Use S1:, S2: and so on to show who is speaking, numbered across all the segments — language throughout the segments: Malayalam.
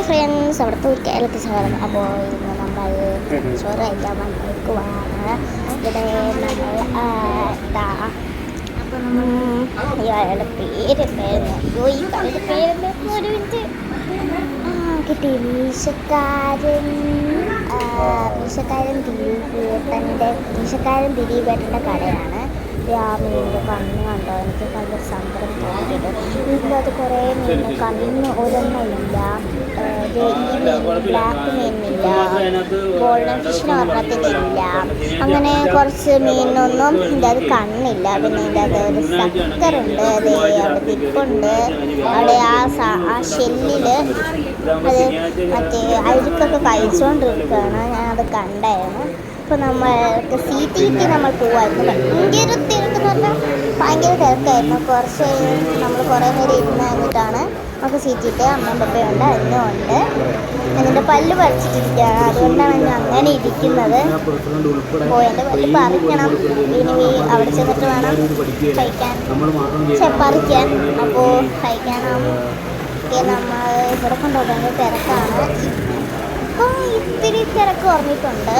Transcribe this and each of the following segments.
S1: ഫ്രണ്ട്സ്, അവിടുത്തെ ഒരു കേരളത്തിൽ സ്വാഗതം. അപ്പോൾ ഇന്ന് നമ്മൾ ചോറ് കഴിക്കാൻ വന്നിരിക്കുവാണ്. ഇവിടെ നമ്മൾ അയാളുടെ പേര് ഈ കളിയുടെ പേരെന്താ ഒരു മിനിറ്റ് കിട്ടി. മീശക്കാരൻ ദിലീപേട്ടൻ്റെ കടയാണ്. മീനിൻ്റെ കണ്ണ് കണ്ടോ? എനിക്ക് ഭയങ്കര സങ്കടം തോന്നിയത്. ഇതിനകത്ത് കുറേ മീൻ കണ്ണ് ഒരെണ്ണമില്ല, ബ്ലാക്ക് മീനില്ല, ഗോൾഡൻ ഫിഷിന് ഒരെണ്ണത്തിനില്ല. അങ്ങനെ കുറച്ച് മീനൊന്നും ഇതിൻ്റെ അത് കണ്ണില്ല. പിന്നെ ഇതിൻ്റെ അത് ഒരു സക്കറുണ്ട്, അത് അവിടെ തിപ്പുണ്ട്. അവിടെ ആ ഷെല്ലിൽ അത് മറ്റേ അഴുക്കൊക്കെ കഴിച്ചുകൊണ്ടിരിക്കുകയാണ്. ഞാനത് കണ്ടായിരുന്നു. അപ്പോൾ നമ്മൾക്ക് സീറ്റ് കിട്ടി നമ്മൾ പോവായിരുന്നു. ഭയങ്കര തിരക്കെന്ന് പറഞ്ഞാൽ ഭയങ്കര തിരക്കായിരുന്നു. കുറച്ച് നമ്മൾ കുറേ നേരം ഇരുന്ന് കഴിഞ്ഞിട്ടാണ് നമുക്ക് സീറ്റ് കിട്ടുക. അമ്മയും പപ്പയുണ്ട്, അന്നും ഉണ്ട്. അതിൻ്റെ പല്ല് പറിച്ചിട്ടിരിക്കുകയാണ്, അതുകൊണ്ടാണ് ഞാൻ അങ്ങനെ ഇരിക്കുന്നത്. അപ്പോൾ എൻ്റെ പല്ല് പറിക്കണം. ഇനി അവിടെ ചെന്നിട്ട് വേണം കഴിക്കാൻ, പറിക്കാൻ. അപ്പോൾ കഴിക്കണം. നമ്മൾ ഇവിടെ കൊണ്ടുപോകുന്നത് തിരക്കാണ്. ഇപ്പം ഇത്തിരി തിരക്ക് കുറഞ്ഞിട്ടുണ്ട്.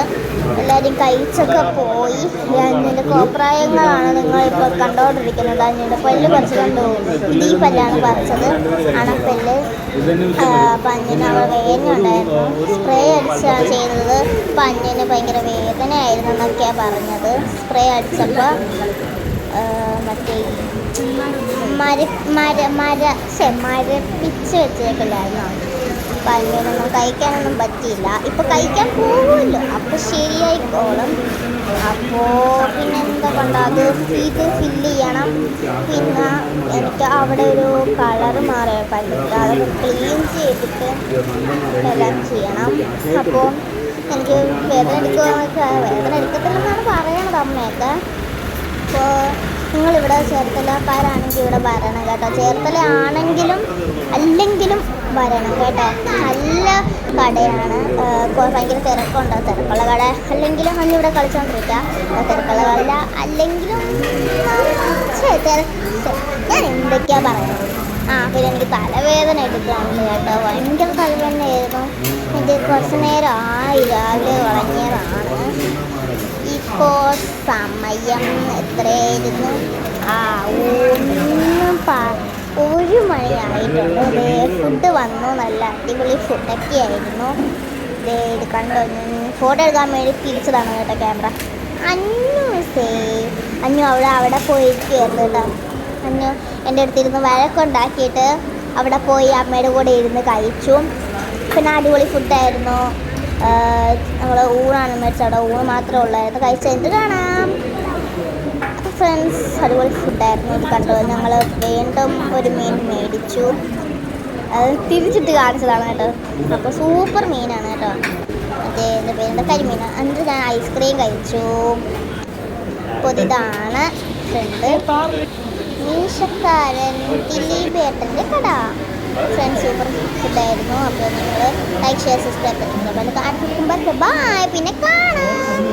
S1: എല്ലാവരും കഴിച്ചൊക്കെ പോയി. അഞ്ഞിൻ്റെ കോപ്രായങ്ങളാണ് നിങ്ങളിപ്പോൾ കണ്ടുകൊണ്ടിരിക്കുന്നത്. അഞ്ഞിൻ്റെ പല്ല് പറിച്ചുകൊണ്ട് പോകും. ഈ പല്ലാണ് പറിച്ചത്, അണപ്പല്ല്. അപ്പം അഞ്ഞിന് അവിടെ വേദന ഉണ്ടായിരുന്നു. സ്പ്രേ അടിച്ചാണ് ചെയ്തത്. അപ്പം അഞ്ഞിന് ഭയങ്കര വേദനയായിരുന്നു എന്നൊക്കെയാണ് പറഞ്ഞത്. സ്പ്രേ അടിച്ചപ്പോൾ മറ്റേ മരപ്പിച്ച് വെച്ചേക്കില്ലായിരുന്നു. അപ്പം അതിനൊന്നും കഴിക്കാനൊന്നും പറ്റിയില്ല. ഇപ്പോൾ കഴിക്കാൻ പോകുമല്ലോ, അപ്പോൾ ശരിയായിക്കോളും. അപ്പോൾ പിന്നെ എന്താ കൊണ്ടോ അത് ഇത് ഫില്ല് ചെയ്യണം. പിന്നെ എനിക്ക് അവിടെ ഒരു കളറ് മാറിയ പല്ലിട്ട് അതൊക്കെ ക്ലീൻ ചെയ്തിട്ട് എല്ലാം ചെയ്യണം. അപ്പോൾ എനിക്ക് വേദന എടുക്കത്തില്ലെന്നാണ് പറയണത് അമ്മയൊക്കെ. അപ്പോൾ നിങ്ങളിവിടെ ചേർത്തലക്കാരാണെങ്കിൽ ഇവിടെ വരണം കേട്ടോ. ചേർത്തല ആണെങ്കിലും അല്ലെങ്കിലും വരണം കേട്ടോ. നല്ല കടയാണ്. ഭയങ്കര തിരക്കുണ്ടോ? തിരക്കുള്ള കട അല്ലെങ്കിലും അന്നിവിടെ കളിച്ചുകൊണ്ടിരിക്കുക. തിരക്കുള്ള കട അല്ലെങ്കിലും ഞാൻ എന്തൊക്കെയാണ് പറയുന്നത്. പിന്നെ എനിക്ക് തലവേദന എടുക്കാറുണ്ട് കേട്ടോ. ഭയങ്കര തലവേദനയായിരുന്നു. എനിക്ക് കുറച്ച് നേരം രാവിലെ ഉറങ്ങിയതാണ്. ഇപ്പോൾ സമയം എത്രയായിരുന്നു? 1 മണിയായിട്ടുണ്ട്. ഫുഡ് വന്നു, നല്ല അടിപൊളി ഫുഡൊക്കെ ആയിരുന്നു. ഇത് കണ്ടോ? ഫോട്ടോ എടുക്കാൻ വേണ്ടി തിരിച്ചതാണ് കേട്ടോ ക്യാമറ. അന്നു അവിടെ പോയിരിക്കുമായിരുന്നു കേട്ടോ. അന്നു എൻ്റെ അടുത്തിരുന്ന് വഴക്കുണ്ടാക്കിയിട്ട് അവിടെ പോയി അമ്മയുടെ കൂടെ ഇരുന്ന് കഴിച്ചു. പിന്നെ അടിപൊളി ഫുഡായിരുന്നു. നമ്മൾ ഊണാണ് മേടിച്ചത്. അവിടെ ഊണ് മാത്രമേ ഉള്ളായിരുന്നു. കഴിച്ചതിന് കാണാം ഫ്രണ്ട്സ്. അടിപൊളി ഫുഡായിരുന്നു. ഇത് കണ്ടോ? ഞങ്ങൾ വീണ്ടും ഒരു മീൻ മേടിച്ചു. അത് തിരിച്ചിട്ട് കാണിച്ചതാണ് കേട്ടോ. അപ്പോൾ സൂപ്പർ മീനാണ് കേട്ടോ. മറ്റേ എൻ്റെ പേരെന്താ, കരിമീൻ. എന്നിട്ട് ഞാൻ ഐസ്ക്രീം കഴിച്ചു. അപ്പോൾ ഇതാണ് ഫ്രണ്ട് മീശക്കാരൻ ദിലീപേട്ടൻ്റെ കട. ഫ്രണ്ട്സ് സൂപ്പർ ഫുഡായിരുന്നു. അപ്പോൾ നിങ്ങൾ ലൈക്ക്, ഷെയർ, സബ്സ്ക്രൈബ് ചെയ്യുന്നുണ്ട്. അടുത്ത ബൈ, പിന്നെ കാണാം.